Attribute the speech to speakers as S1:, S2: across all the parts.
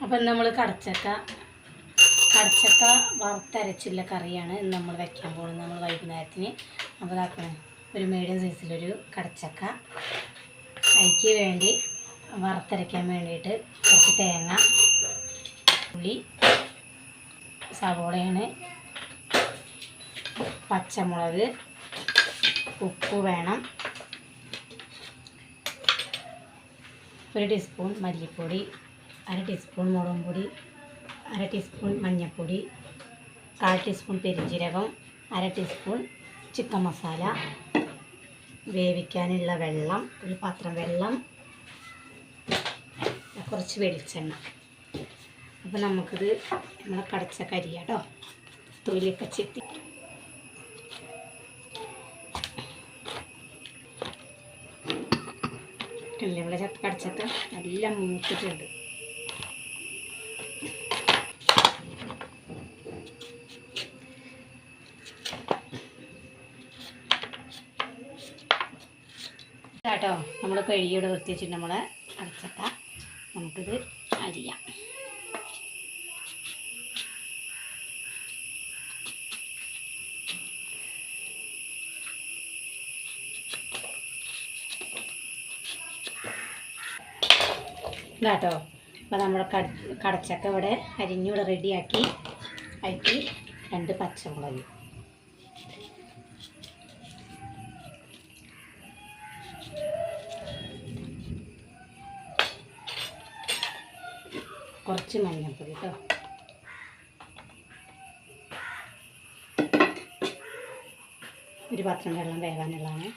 S1: അപ്പം നമ്മൾ കടച്ചക്ക വറുത്തരച്ചുള്ള കറിയാണ് ഇന്ന് നമ്മൾ വയ്ക്കാൻ പോകുന്നത് നമ്മൾ വൈകുന്നേരത്തിന്. അപ്പോൾ ഇതാക്കണം ഒരു മീഡിയം സൈസിലൊരു കടച്ചക്ക. അതിക്ക് വേണ്ടി വറുത്തരയ്ക്കാൻ വേണ്ടിയിട്ട് കുറച്ച് തേങ്ങ, ഉള്ളി, സവോളയാണ്, പച്ചമുളക്, ഉപ്പ് വേണം, 1 ടീസ്പൂൺ മല്ലിപ്പൊടി, 1/2 ടീസ്പൂൺ മുളക് പൊടി, 1/2 ടീസ്പൂൺ മഞ്ഞൾപ്പൊടി, 1/4 ടീസ്പൂൺ പെരുംജീരകം, 1/2 ടീസ്പൂൺ ചിക്കൻ മസാല, വേവിക്കാനുള്ള വെള്ളം, ഒരു പാത്രം വെള്ളം, കുറച്ച് വെളിച്ചെണ്ണ. അപ്പോൾ നമുക്കിത് നമ്മളെ കടച്ചക്ക അരിയാം കേട്ടോ. തൊലിയൊക്കെ ചെത്തി നമ്മളെ കടച്ചക്ക നല്ല മൂത്തിട്ടുണ്ട്. കേട്ടോ നമ്മൾ കഴുകിയോടെ വൃത്തിച്ചിട്ട് നമ്മളെ കടച്ചക്ക നമുക്കിത് അരിയാം. ഇതാട്ടോ അപ്പോൾ നമ്മുടെ കടച്ചക്ക ഇവിടെ അരിഞ്ഞൂടെ റെഡിയാക്കി. അതിക്ക് 2 പച്ചമുളക്, കുറച്ച് മഞ്ഞൾപ്പൊടി കേട്ടോ, ഒരു പാത്രം വെള്ളം വേകാനുള്ളതാണ്.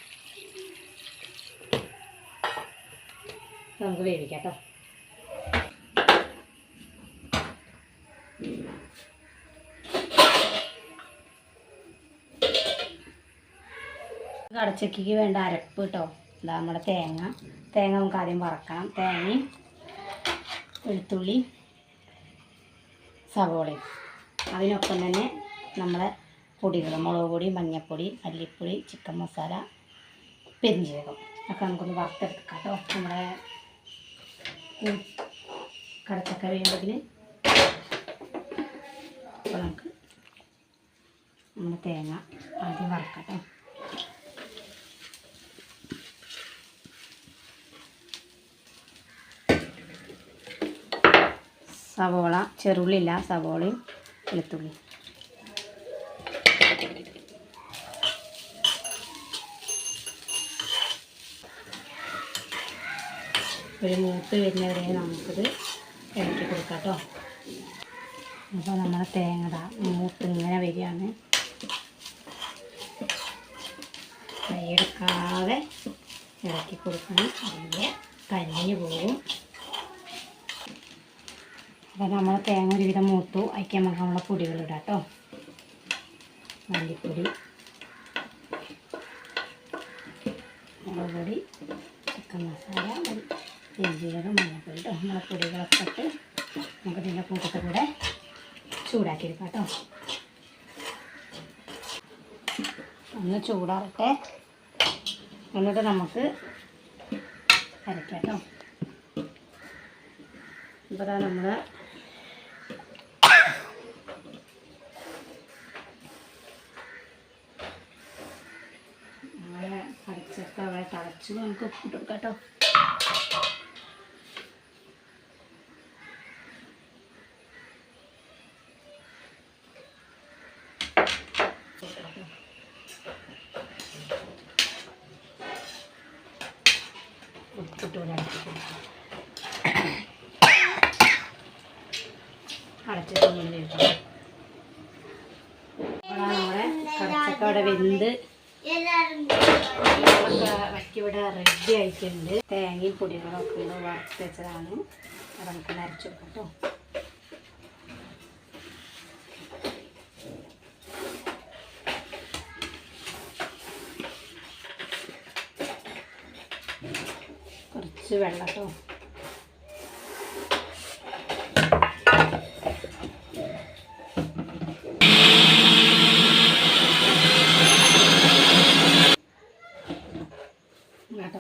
S1: നമുക്ക് വേവിക്കാം കേട്ടോ. കടച്ചക്കയ്ക്ക് വേണ്ട അരപ്പ് കേട്ടോ. ഇതാ നമ്മുടെ തേങ്ങ നമുക്ക് ആദ്യം വറക്കണം. തേങ്ങയും വെളുത്തുള്ളി സവോളയും അതിനൊപ്പം തന്നെ നമ്മളെ പൊടികൾ, മുളക് പൊടി, മഞ്ഞൾപ്പൊടി, മല്ലിപ്പൊടി, ചിക്കൻ മസാല, പെരുംജീരകം ഒക്കെ നമുക്കൊന്ന് വറുത്തെടുക്കാം കേട്ടോ. നമ്മുടെ കടച്ചക്ക വേണ്ടതിന്. അപ്പോൾ നമുക്ക് നമ്മുടെ തേങ്ങ ആദ്യം വറക്കാം കേട്ടോ. സവോള, ചെറുള്ളില്ല, സവോളയും വെളുത്തുള്ളി. ഒരു മൂത്ത് വരുന്നവരെ നമുക്കിത് ഇളക്കി കൊടുക്കാം കേട്ടോ. അപ്പോൾ നമ്മുടെ തേങ്ങ മൂത്ത് ഇങ്ങനെ വരികയാണ്. കൈയെടുക്കാതെ ഇളക്കി കൊടുക്കണം, അതിൻ്റെ കരിഞ്ഞു പോകും. അപ്പോൾ നമ്മൾ തേങ്ങ ഒരുവിധം മൂത്തു. അതിക്ക് നമുക്ക് നമ്മളെ പൊടികളിടാം കേട്ടോ. മല്ലിപ്പൊടി, മുളക് പൊടി, ചിക്കൻ മസാല, പെരുംജീരകം, മഞ്ഞൾപ്പൊടി കേട്ടോ. നമ്മളെ പൊടികളൊക്കെ ഇട്ട് നമുക്ക് ഇതിൻ്റെ കൂട്ടത്തിൽ കൂടെ ചൂടാക്കിയെടുക്കാം കേട്ടോ. ഒന്ന് ചൂടാറട്ടെ, എന്നിട്ട് നമുക്ക് അരയ്ക്കാം കേട്ടോ. ഇപ്പോൾ നമ്മൾ കടച്ചക്ക അവിടെ തളച്ച് നമുക്ക് ഉപ്പിട്ട് കൊടുക്കാം കേട്ടോ. അടച്ചിട്ട് നമ്മുടെ കടച്ചക്ക അവിടെ വെന്ത് വറ്റിവിടെ റെഡി ആയിട്ടുണ്ട്. തേങ്ങയും പൊടികളൊക്കെ ഉണ്ട്, വറുത്ത് വെച്ചതാണ്. അത് നമുക്ക് നരച്ചു കൊടുക്കാം കേട്ടോ. കുറച്ച് വെള്ളം കേട്ടോ.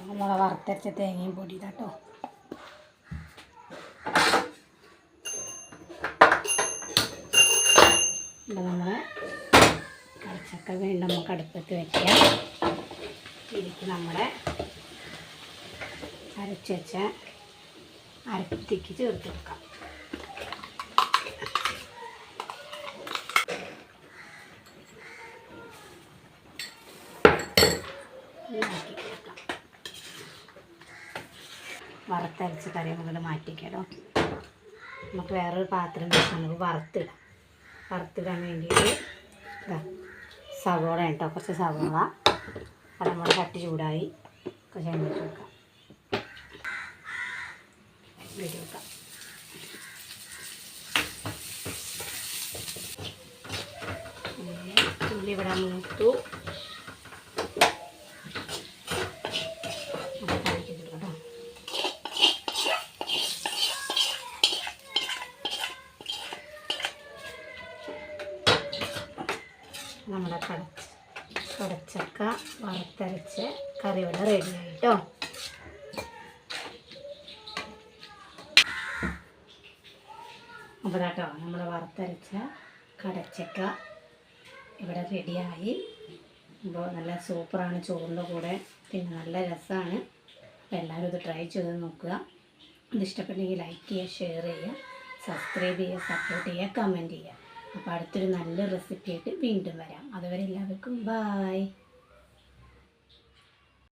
S1: നമ്മളെ വറുത്തരച്ച തേങ്ങയും പൊടി കേട്ടോ. അപ്പോൾ നമ്മൾ കടച്ചക്ക വീണ്ടും നമുക്ക് അടുപ്പത്ത് വയ്ക്കാം. ഇതിലേക്ക് നമ്മുടെ അരച്ച് വെച്ച അരപ്പിക്ക് ചേർത്ത് വെക്കാം. വറുത്തരച്ച കറി നമുക്ക് മാറ്റിക്കാലോ. നമുക്ക് വേറൊരു പാത്രം വെച്ച് നമുക്ക് വറുത്തിടാൻ വേണ്ടിയിട്ട് സവോള കേട്ടോ, കുറച്ച് സവോള അത് നമ്മൾ ചട്ടി ചൂടായി കുറച്ച് എണ്ണ വെക്കാം. ഉള്ളി ഇവിടെ മൂത്തു. നമ്മുടെ കടച്ചക്ക വറുത്തരച്ച് കറി ഇവിടെ റെഡിയായി കേട്ടോ. അപ്പോൾ കേട്ടോ നമ്മൾ വറുത്തരച്ച കടച്ചക്ക ഇവിടെ റെഡിയായി. അപ്പോൾ നല്ല സൂപ്പറാണ് ചോറിൻ്റെ കൂടെ, പിന്നെ നല്ല രസമാണ്. അപ്പോൾ എല്ലാവരും ഇത് ട്രൈ ചെയ്ത് നോക്കുക. ഇത് ഇഷ്ടപ്പെട്ടെങ്കിൽ ലൈക്ക് ചെയ്യുക, ഷെയർ ചെയ്യുക, സബ്സ്ക്രൈബ് ചെയ്യുക, സപ്പോർട്ട് ചെയ്യുക, കമൻറ്റ് ചെയ്യുക. അപ്പോൾ അടുത്തൊരു നല്ല റെസിപ്പി ആയിട്ട് വീണ്ടും വരാം. അതുവരെ എല്ലാവർക്കും ബായ്.